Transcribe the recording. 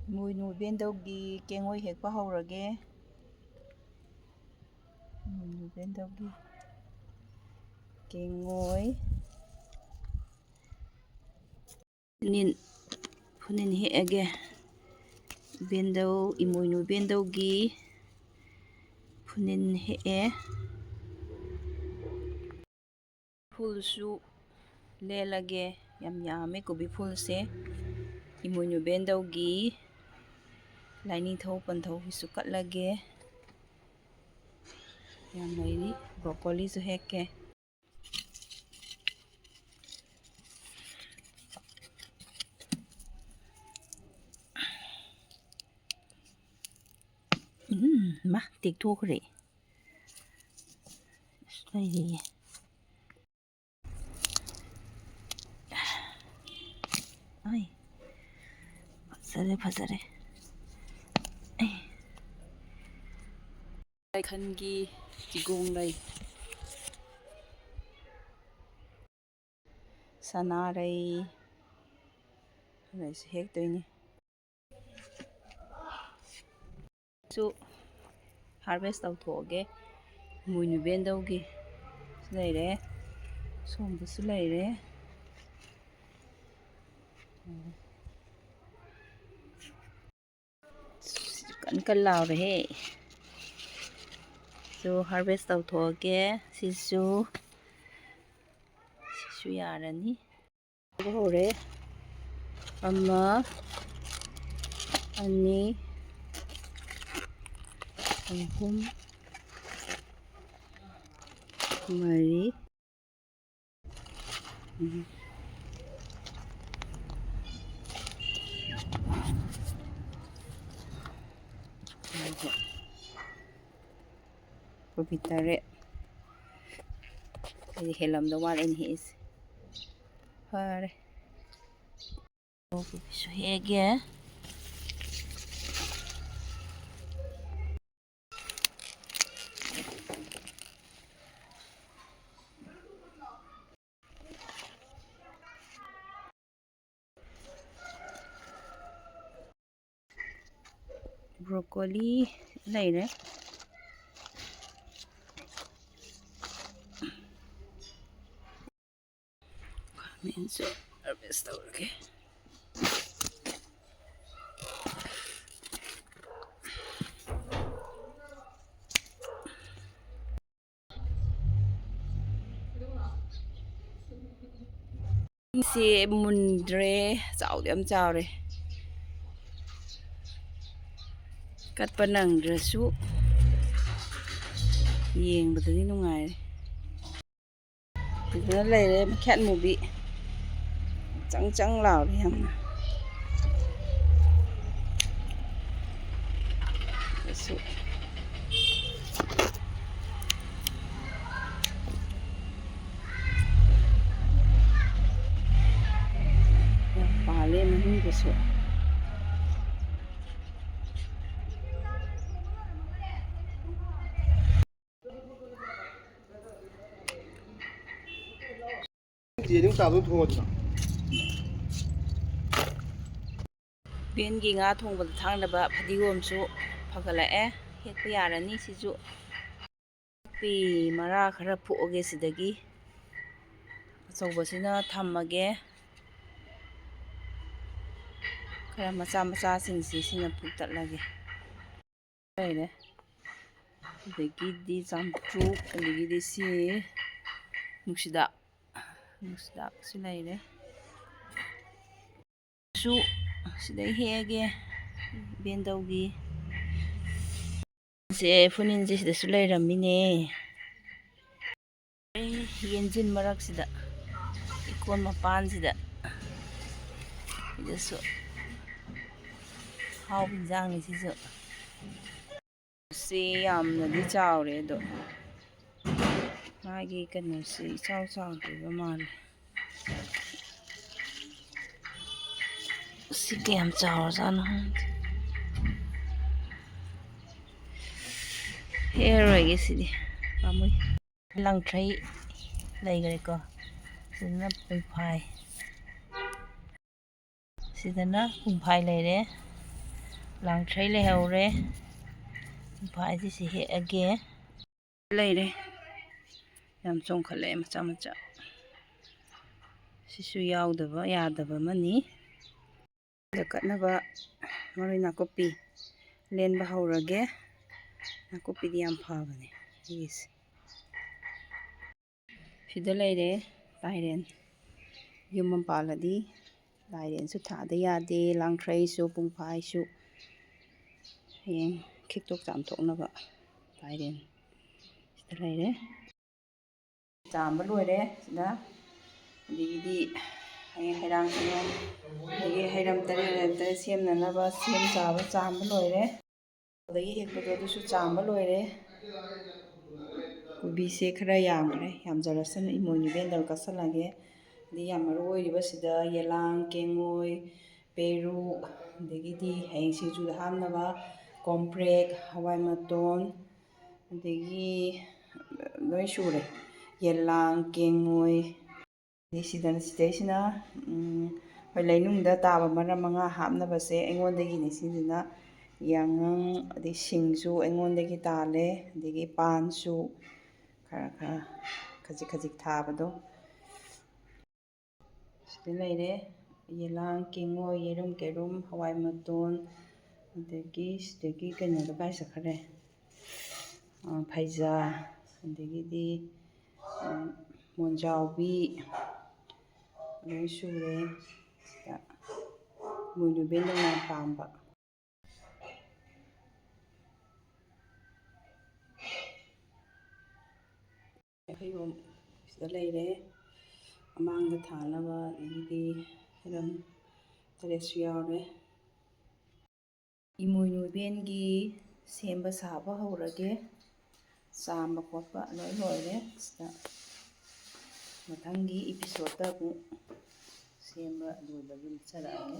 ꯏꯃꯣꯏꯅꯨ ꯏꯕꯦꯟꯗꯧꯒꯤ ꯀꯦꯡꯉꯣꯏ ꯍꯦꯛꯄ ꯍꯧꯔꯒꯦ. ꯏꯃꯣꯏꯅꯨ ꯏꯕꯦꯟꯗꯧꯒꯤ ꯀꯦꯡꯉꯣꯏ ꯐꯨꯅꯤꯟ ꯍꯦꯛꯑꯒꯦ. ꯏꯃꯣꯏꯅꯨ ꯏꯕꯦꯟꯗꯧꯒꯤ ꯐꯨꯅꯤꯟ ꯍꯦꯛꯑꯦ. ꯐꯨꯜꯁꯨ ꯂꯦꯜꯂꯒꯦ. ꯌꯥꯝ ꯌꯥꯝꯃꯦ ꯀꯣꯕꯤ ꯐꯨꯜꯁꯦ. ꯏꯃꯣꯏꯅꯨ ꯏꯕꯦꯟꯗꯧꯒꯤ ꯂꯥꯏꯅꯤꯡꯊꯧ ꯄꯟꯊꯧꯒꯤꯁꯨ ꯀꯠꯂꯒꯦ. ꯌꯥꯝ ꯂꯩꯔꯤ. ꯕ꯭ꯔꯣꯀꯣꯂꯤꯁꯨ ꯍꯦꯛꯀꯦ. ꯃꯥ ꯇꯦꯛꯊꯣꯛꯈ꯭ꯔꯦ. ꯂꯩꯔꯤꯌꯦ. ꯑꯩ ꯐꯖꯔꯦ ꯐꯖꯔꯦ. ꯂꯥꯏꯈꯟꯒꯤ ꯆꯤꯒꯣꯡ ꯂꯩ. ꯁꯅꯥꯔꯩ ꯑꯗꯩꯁꯨ ꯍꯦꯛꯇꯣꯏꯅꯤ. ꯁꯨ ꯍꯥꯔꯚꯦꯁ ꯇꯧꯊꯣꯛꯑꯒꯦ. ꯏꯃꯣꯏꯅꯨ ꯏꯕꯦꯟꯗꯧꯒꯤ ꯂꯩꯔꯦ. ꯁꯣꯝꯗꯁꯨ ꯂꯩꯔꯦ. ꯀꯟ ꯀꯟ ꯂꯥꯎꯔꯦꯍꯦ. ꯁꯨ ꯍꯥꯔꯚꯦꯁ ꯇꯧꯊꯣꯛꯑꯒꯦ. ꯁꯤꯁꯨ ꯌꯥꯔꯅꯤ. ꯍꯧꯔꯦ. 1 2 3 4 ꯀꯣꯕꯤ 3 ꯑꯩꯗꯤ ꯍꯦꯜꯂꯝꯗꯧ ꯃꯥꯜꯂꯦ ꯑꯩꯅ ꯍꯦꯛꯏꯁꯦ. ꯐꯔꯦ. ꯀꯣꯕꯤꯁꯨ ꯍꯦꯛꯑꯒꯦ. ꯕ꯭ꯔꯣꯀꯣꯂꯤ ꯂꯩꯔꯦ. ꯈꯥꯃꯦꯟꯁꯨ ꯍꯥꯔꯚꯦꯁ ꯇꯧꯔꯒꯦ. ꯁꯤ ꯃꯨꯟꯗ꯭ꯔꯦ. ꯆꯥꯎꯗꯤ ꯌꯥꯝ ꯆꯥꯎꯔꯦ. ꯀꯠꯄ ꯅꯪꯗ꯭ꯔꯁꯨ ꯌꯦꯡꯕꯗꯗꯤ ꯅꯨꯡꯉꯥꯏꯔꯦ. ꯁꯤꯗ ꯂꯩꯔꯦ ꯃꯩꯈꯦꯠ ꯃꯨꯕꯤ. ꯆꯪ ꯆꯪ ꯂꯥꯎꯔꯦ ꯌꯥꯝꯅ. ꯁꯤꯗꯁꯨ ꯌꯥꯝ ꯄꯥꯜꯂꯦ ꯃꯅꯨꯡꯗꯁꯨ. ꯕꯦꯟꯒꯤ ꯉꯥ ꯊꯣꯡꯕꯗ ꯊꯥꯡꯅꯕ ꯐꯗꯤꯒꯣꯝꯁꯨ ꯐꯒꯠꯂꯛꯑꯦ. ꯍꯦꯛꯄ ꯌꯥꯔꯅꯤ ꯁꯤꯁꯨ. ꯃꯔꯥ ꯈꯔ ꯐꯨꯛꯑꯒꯦ ꯁꯤꯗꯒꯤ. ꯑꯆꯧꯕꯁꯤꯅ ꯊꯝꯃꯒꯦ. ꯈꯔ ꯃꯆꯥ ꯃꯆꯥꯁꯤꯡꯁꯤ ꯁꯤꯅ ꯐꯨꯛꯇꯠꯂꯒꯦ. ꯂꯩꯔꯦ. ꯑꯗꯒꯤꯗꯤ ꯆꯥꯝꯇ꯭ꯔꯨꯛ. ꯑꯗꯒꯤꯗꯤ ꯁꯤ ꯅꯨꯡꯁꯤꯗꯥꯛꯁꯨ ꯂꯩꯔꯦ. ꯁꯤꯗꯩ ꯍꯦꯛꯑꯒꯦ. ꯏꯕꯦꯟꯗꯧꯒꯤ ꯐꯨꯅꯤꯟꯁꯦ ꯁꯤꯗꯁꯨ ꯂꯩꯔꯝꯃꯤꯅꯦ. ꯌꯦꯟꯖꯤꯟ ꯃꯔꯛꯁꯤꯗ ꯏꯀꯣꯟ ꯃꯄꯥꯟꯁꯤꯗ. ꯁꯤꯗꯁꯨ ꯍꯥꯎꯕ ꯏꯟꯖꯥꯡꯅꯤ ꯁꯤꯁꯨ. ꯁꯤ ꯌꯥꯝꯅꯗꯤ ꯆꯥꯎꯔꯦ ꯑꯗꯣ ꯃꯥꯒꯤ ꯀꯩꯅꯣꯁꯤ ꯏꯆꯥꯎ ꯆꯥꯎꯗ꯭ꯔꯤꯕ ꯃꯥꯜꯂꯦ. ꯁꯤ ꯀꯌꯥꯝ ꯆꯥꯎꯔꯖꯥꯠꯅꯣ ꯈꯪꯗꯦ. ꯍꯦꯛꯑꯔꯣꯏꯒꯦ ꯁꯤꯗꯤ ꯄꯥꯝꯃꯨꯏ. ꯂꯪꯊ꯭ꯔꯩ ꯂꯩꯈ꯭ꯔꯦꯀꯣ. ꯁꯤꯗꯅ ꯄꯨꯡꯐꯥꯏ. ꯁꯤꯗꯅ ꯄꯨꯡꯐꯥꯏ ꯂꯩꯔꯦ. ꯂꯥꯡꯊ꯭ꯔꯩ ꯂꯩꯍꯧꯔꯦ ꯐꯥꯏꯁꯤꯁꯤ ꯍꯦꯛꯑꯒꯦ ꯂꯩꯔꯦ ꯌꯥꯝ ꯆꯣꯡꯈꯠꯂꯛꯑꯦ ꯃꯆꯥ ꯃꯆꯥ ꯁꯤꯁꯨ ꯌꯥꯎꯗꯕ ꯌꯥꯗꯕ ꯑꯃꯅꯤ ꯀꯠꯅꯕ ꯃꯔꯣꯏ ꯅꯥꯀꯨꯞꯄꯤ ꯂꯦꯟꯕ ꯍꯧꯔꯒꯦ ꯅꯥꯀꯨꯞꯄꯤꯗꯤ ꯌꯥꯝ ꯐꯕꯅꯦ ꯑꯩꯒꯤꯁꯦ ꯁꯤꯗ ꯂꯩꯔꯦ ꯇꯥꯏꯔꯦꯟ ꯌꯨꯝ ꯑꯃ ꯄꯥꯜꯂꯗꯤ ꯇꯥꯏꯔꯦꯟꯁꯨ ꯊꯥꯗ ꯌꯥꯗꯦ ꯂꯥꯡꯊ꯭ꯔꯩꯁꯨ ꯄꯨꯡꯐꯥꯏꯁꯨ ꯍꯌꯦꯡ ꯈꯤꯛꯇꯣꯛ ꯆꯥꯝꯊꯣꯛꯅꯕ ꯇꯥꯏꯔꯦꯟ ꯁꯤꯗ ꯂꯩꯔꯦ ꯆꯥꯝꯕ ꯂꯣꯏꯔꯦ ꯁꯤꯗ ꯑꯗꯒꯤꯗꯤ ꯍꯌꯦꯡ ꯍꯩꯔꯥꯡ ꯈꯣꯡꯌꯣꯝ ꯑꯗꯒꯤ ꯍꯩꯔꯝ ꯇꯔꯦꯠ ꯁꯦꯝꯅꯅꯕ ꯁꯦꯝ ꯆꯥꯕ ꯆꯥꯝꯕ ꯂꯣꯏꯔꯦ ꯑꯗꯒꯤ ꯍꯦꯛꯄꯗꯣ ꯑꯗꯨꯁꯨ ꯆꯥꯝꯕ ꯂꯣꯏꯔꯦ ꯀꯣꯕꯤꯁꯦ ꯈꯔ ꯌꯥꯝꯈ꯭ꯔꯦ ꯌꯥꯝꯖꯔꯁꯅꯨ ꯏꯃꯣꯏꯅꯨ ꯏꯕꯦꯟꯗ ꯀꯠꯁꯜꯂꯒꯦ ꯑꯗꯩ ꯌꯥꯝ ꯃꯔꯨ ꯑꯣꯏꯔꯤꯕꯁꯤꯗ ꯌꯦꯂꯥꯡ ꯀꯦꯡꯉꯣꯏ ꯄꯦꯔꯨꯛ ꯑꯗꯒꯤꯗꯤ ꯍꯌꯦꯡ ꯁꯤꯡꯖꯨꯗ ꯍꯥꯞꯅꯕ ꯀꯣꯝꯄ꯭ꯔꯦꯛ ꯍꯋꯥꯏ ꯃꯇꯣꯟ ꯑꯗꯒꯤ ꯂꯣꯏ ꯁꯨꯔꯦ ꯌꯦꯂꯥꯡ ꯀꯦꯡꯉꯣꯏ ꯑꯗꯩ ꯁꯤꯗꯩꯁꯤꯅ ꯍꯣꯏ ꯂꯩꯅꯨꯡꯗ ꯇꯥꯕ ꯃꯔꯝ 5 ꯍꯥꯞꯅꯕꯁꯦ ꯑꯩꯉꯣꯟꯗꯒꯤꯅꯤ ꯁꯤꯁꯤꯅ ꯌꯥꯉꯪ ꯑꯗꯩ ꯁꯤꯡꯁꯨ ꯑꯩꯉꯣꯟꯗꯒꯤ ꯇꯥꯜꯂꯦ ꯑꯗꯒꯤ ꯄꯥꯟꯁꯨ ꯈꯔ ꯈꯖꯤꯛ ꯈꯖꯤꯛ ꯊꯥꯕꯗꯣ ꯁꯤꯗ ꯂꯩꯔꯦ ꯌꯦꯂꯥꯡ ꯀꯦꯡꯉꯣꯏ ꯌꯦꯔꯨꯝ ꯀꯦꯔꯨꯝ ꯍꯋꯥꯏ ꯃꯇꯣꯟ ꯑꯗꯒꯤ ꯁꯤꯗꯒꯤ ꯀꯩꯅꯣꯗꯣ ꯀꯥꯏ ꯆꯠꯈ꯭ꯔꯦ ꯐꯩꯖꯥ ꯑꯗꯒꯤꯗꯤ ꯃꯣꯟꯖꯥꯎꯕꯤ ꯂꯣꯏ ꯁꯨꯔꯦ ꯁꯤꯗ ꯏꯃꯣꯏꯅꯨ ꯏꯕꯦꯟꯗꯧꯅ ꯌꯥꯝ ꯄꯥꯝꯕ ꯐꯩꯔꯣꯝ ꯁꯤꯗ ꯂꯩꯔꯦ ꯃꯃꯥꯡꯗ ꯊꯥꯅꯕ ꯑꯗꯒꯤꯗꯤ ꯍꯩꯔꯝ ꯇꯔꯦꯠꯁꯨ ꯌꯥꯎꯔꯦ ꯏꯃꯣꯏꯅꯨ ꯏꯕꯦꯟꯒꯤ ꯁꯦꯝꯕ ꯁꯥꯕ ꯍꯧꯔꯒꯦ ꯆꯥꯝꯕ ꯈꯣꯠꯄ ꯂꯣꯏ ꯂꯣꯏꯔꯦ ꯁꯤꯗ ꯃꯊꯪꯒꯤ ꯏꯄꯤꯁꯣꯠꯇ ꯑꯃꯨꯛ ꯁꯦꯝꯕ ꯂꯣꯏꯕꯒꯤ ꯎꯠꯆꯔꯛꯑꯒꯦ